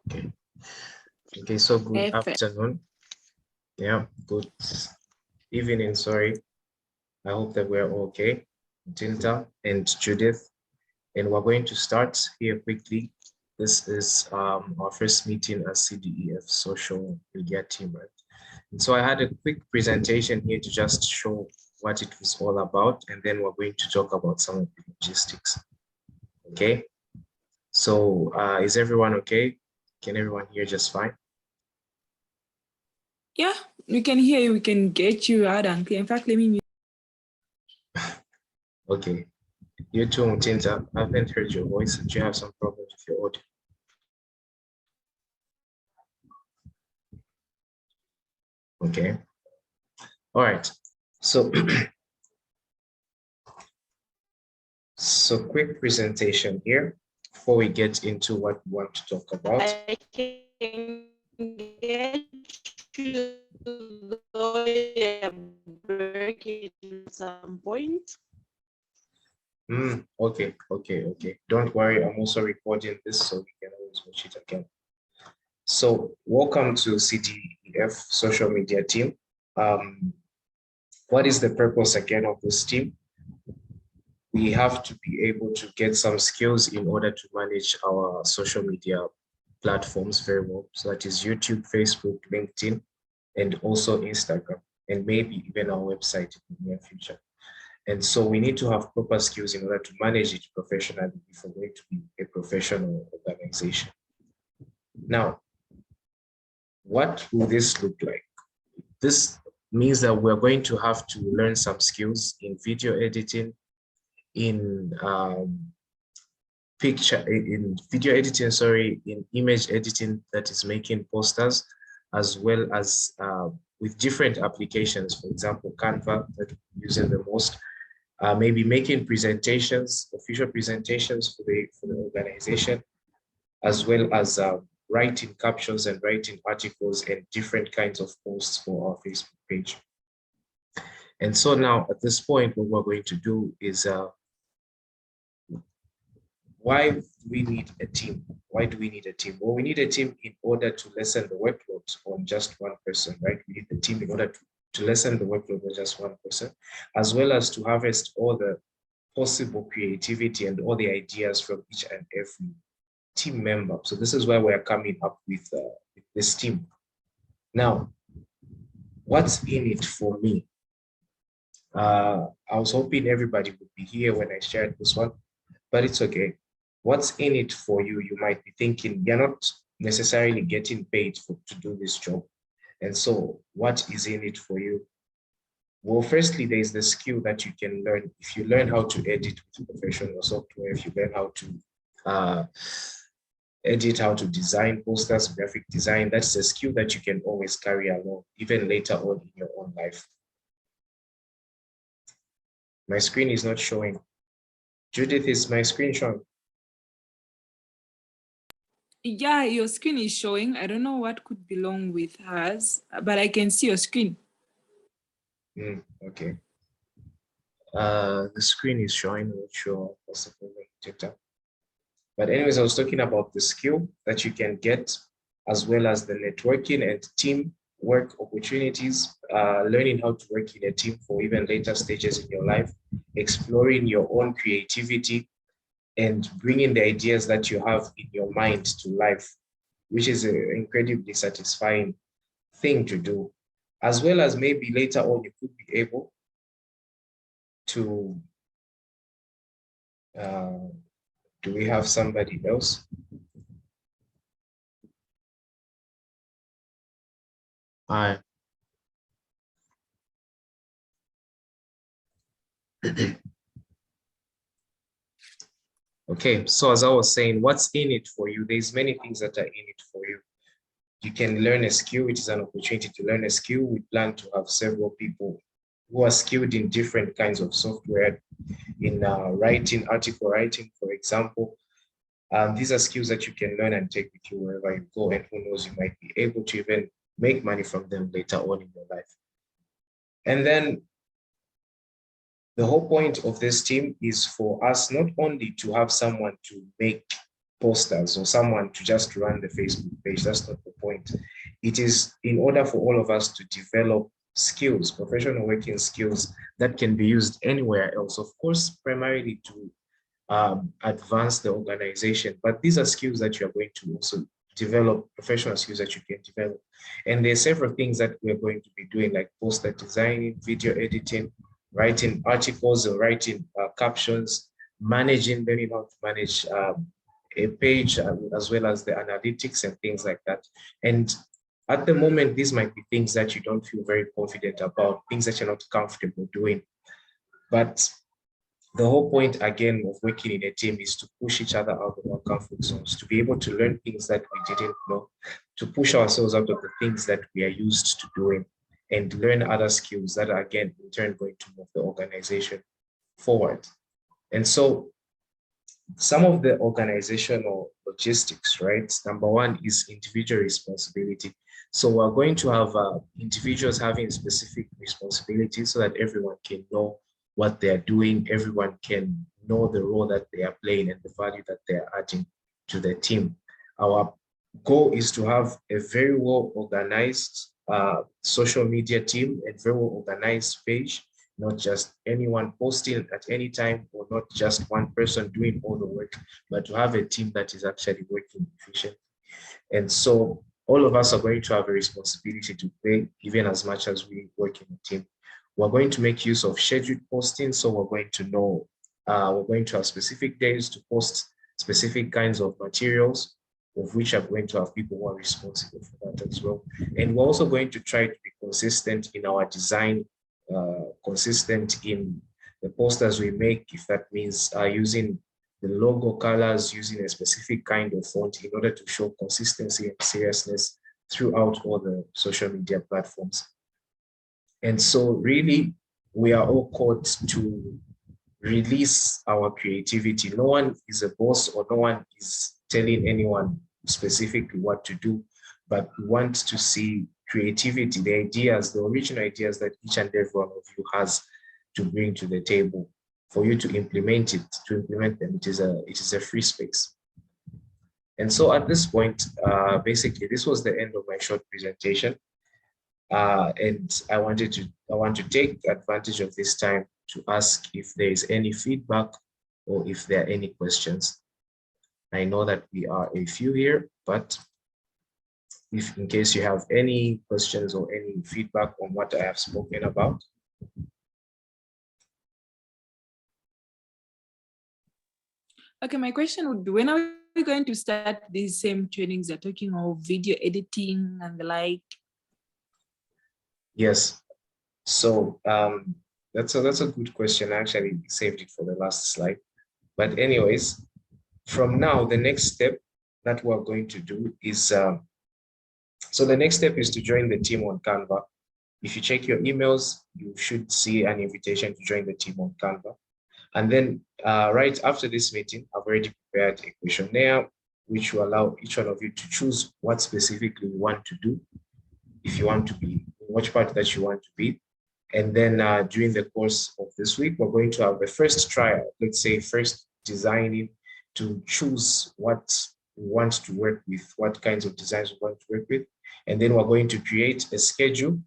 Okay. Okay, so good Perfect. afternoon. Yeah, good evening, sorry. I hope that we're okay. Tinta and Judith. And we're going to start here quickly. This is our first meeting as CDEF social media team, right? And so I had a quick presentation here to just show what it was all about. And then we're going to talk about some of the logistics. Okay. So is everyone okay? Can everyone hear just fine? Yeah, we can hear you. We can get you out and clear. In fact, let me. Okay. You too, Mutinta. I haven't heard your voice. Do you have some problems with your audio? Okay. All right. So, so quick presentation here before we get into what we want to talk about. I can get you lawyer break at some point. Okay. Don't worry. I'm also recording this so we can always watch it again. So welcome to CDEF social media team. What is the purpose again of this team? We have to be able to get some skills in order to manage our social media platforms very well. So that is YouTube, Facebook, LinkedIn, and also Instagram, and maybe even our website in the near future. And so we need to have proper skills in order to manage it professionally if we're going to be a professional organization. Now, what will this look like? This means that we're going to have to learn some skills in video editing, in video editing, sorry, in image editing, that is making posters, as well as with different applications, for example, Canva, that we're using the most, maybe making presentations, official presentations for the organization, as well as writing captions and writing articles and different kinds of posts for our Facebook page. And so now at this point, what we're going to do is why do we need a team? Why do we need a team? Well, we need a team in order to lessen the workload on just one person, right? We need the team in order to lessen the workload on just one person, as well as to harvest all the possible creativity and all the ideas from each and every team member. So this is why we're coming up with this team. Now, what's in it for me? I was hoping everybody would be here when I shared this one, but it's okay. What's in it for you? You might be thinking you're not necessarily getting paid to do this job. And so what is in it for you? Well, firstly, there's the skill that you can learn. If you learn how to edit with professional software, if you learn how to edit, how to design posters, graphic design, that's a skill that you can always carry along, even later on in your own life. My screen is not showing. Judith, is my screen showing? Yeah, your screen is showing. I don't know what could belong with hers, but I can see your screen. Okay. The screen is showing, I'm not sure what's the problem with data. But anyways, I was talking about the skill that you can get, as well as the networking and team work opportunities, learning how to work in a team for even later stages in your life, exploring your own creativity, and bringing the ideas that you have in your mind to life, which is an incredibly satisfying thing to do. As well as maybe later on, you could be able to, do we have somebody else? Hi. Okay, so as I was saying, what's in it for you? There's many things that are in it for you. You can learn a skill, which is an opportunity to learn a skill. We plan to have several people who are skilled in different kinds of software, in writing, article writing, for example. These are skills that you can learn and take with you wherever you go, and who knows, you might be able to even make money from them later on in your life. And then the whole point of this team is for us not only to have someone to make posters or someone to just run the Facebook page. That's not the point. It is in order for all of us to develop skills, professional working skills that can be used anywhere else. Of course, primarily to advance the organization, but these are skills that you are going to also develop, professional skills that you can develop. And there are several things that we're going to be doing, like poster designing, video editing, writing articles or writing captions, managing, learning how to manage a page, as well as the analytics and things like that. And at the moment, these might be things that you don't feel very confident about, things that you're not comfortable doing. But the whole point, again, of working in a team is to push each other out of our comfort zones, to be able to learn things that we didn't know, to push ourselves out of the things that we are used to doing, and learn other skills that are, again, in turn going to move the organization forward. And so some of the organizational logistics, right? Number one is individual responsibility. So we're going to have individuals having specific responsibilities so that everyone can know what they're doing, everyone can know the role that they are playing and the value that they're adding to the team. Our goal is to have a very well organized social media team and very well organized page, not just anyone posting at any time or not just one person doing all the work, but to have a team that is actually working efficiently. And so all of us are going to have a responsibility to play, even as much as we work in a team. We're going to make use of scheduled posting. So we're going to know, we're going to have specific days to post specific kinds of materials, of which are going to have people who are responsible for that as well. And we're also going to try to be consistent in our design, consistent in the posters we make, if that means using the logo colors, using a specific kind of font in order to show consistency and seriousness throughout all the social media platforms. And so really, we are all called to release our creativity. No one is a boss or no one is telling anyone specifically what to do, but we want to see creativity, the ideas, the original ideas that each and every one of you has to bring to the table. For you to implement it, to implement them, it is a free space. And so at this point, basically, this was the end of my short presentation. And I want to take advantage of this time to ask if there is any feedback or if there are any questions. I know that we are a few here, but if in case you have any questions or any feedback on what I have spoken about. Okay, my question would be, when are we going to start these same trainings? You're talking of video editing and the like. Yes, so that's a good question. I actually saved it for the last slide. But anyways, from now, the next step that we're going to do is, so the next step is to join the team on Canva. If you check your emails, you should see an invitation to join the team on Canva. And then right after this meeting, I've already prepared a questionnaire, which will allow each one of you to choose what specifically you want to do, if you want to be, which part that you want to be. And then during the course of this week, we're going to have the first trial, let's say first designing, to choose what we want to work with, what kinds of designs we want to work with. And then we're going to create a schedule.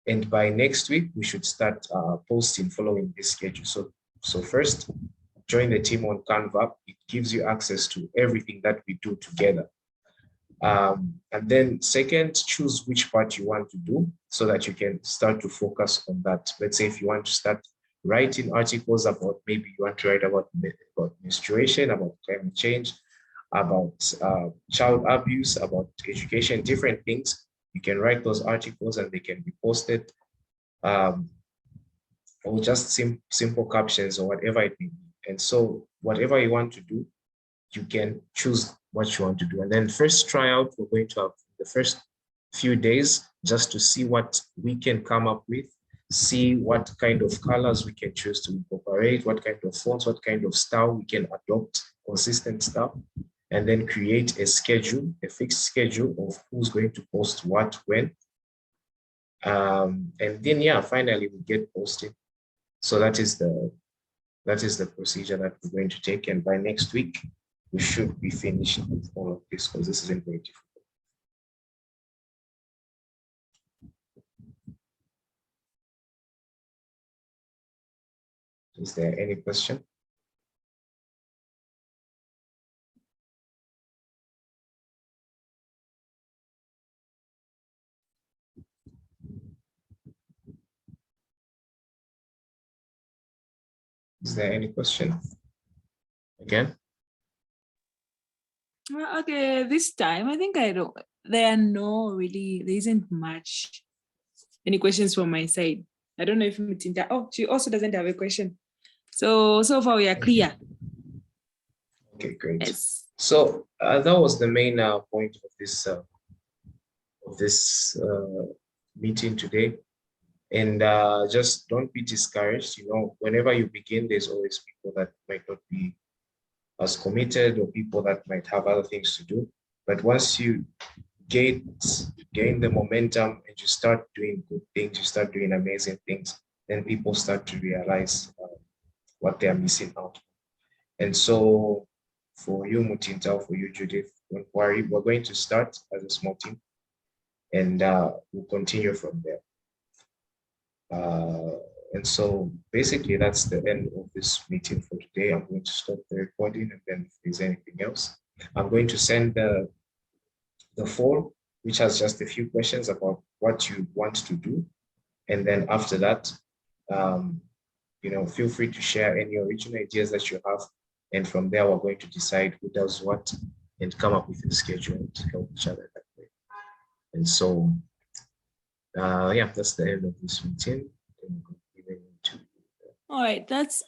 And by next week, we should start posting following this schedule. So first, join the team on Canva. It gives you access to everything that we do together. And then second, choose which part you want to do so that you can start to focus on that. Let's say if you want to start writing articles about, maybe you want to write about menstruation, about climate change, about child abuse, about education, different things. You can write those articles and they can be posted, or just simple captions or whatever it may be. And so whatever you want to do, you can choose what you want to do. And then first tryout, we're going to have the first few days just to see what we can come up with, see what kind of colors we can choose to incorporate, what kind of fonts, what kind of style we can adopt, consistent stuff, and then create a schedule, a fixed schedule of who's going to post what, when. And then, yeah, finally we get posted. So that is the procedure that we're going to take. And by next week, we should be finished with all of this because this isn't very difficult. Is there any question? Is there any question? Again? Well, okay, this time I think there isn't much any questions from my side. I don't know if Mutinda, she also doesn't have a question. So far we are clear. Okay, great. Yes. So that was the main point of this meeting today. And just don't be discouraged. You know, whenever you begin, there's always people that might not be as committed or people that might have other things to do. But once you gain the momentum and you start doing good things, you start doing amazing things, then people start to realize what they are missing out. And so for you, Mutinta, for you, Judith, don't worry. We're going to start as a small team and we'll continue from there. And so basically that's the end of this meeting for today. I'm going to stop the recording, and then if there's anything else, I'm going to send the form, which has just a few questions about what you want to do. And then after that, feel free to share any original ideas that you have. And from there, we're going to decide who does what and come up with a schedule to help each other that way. And so, yeah, that's the end of this meeting. All right, that's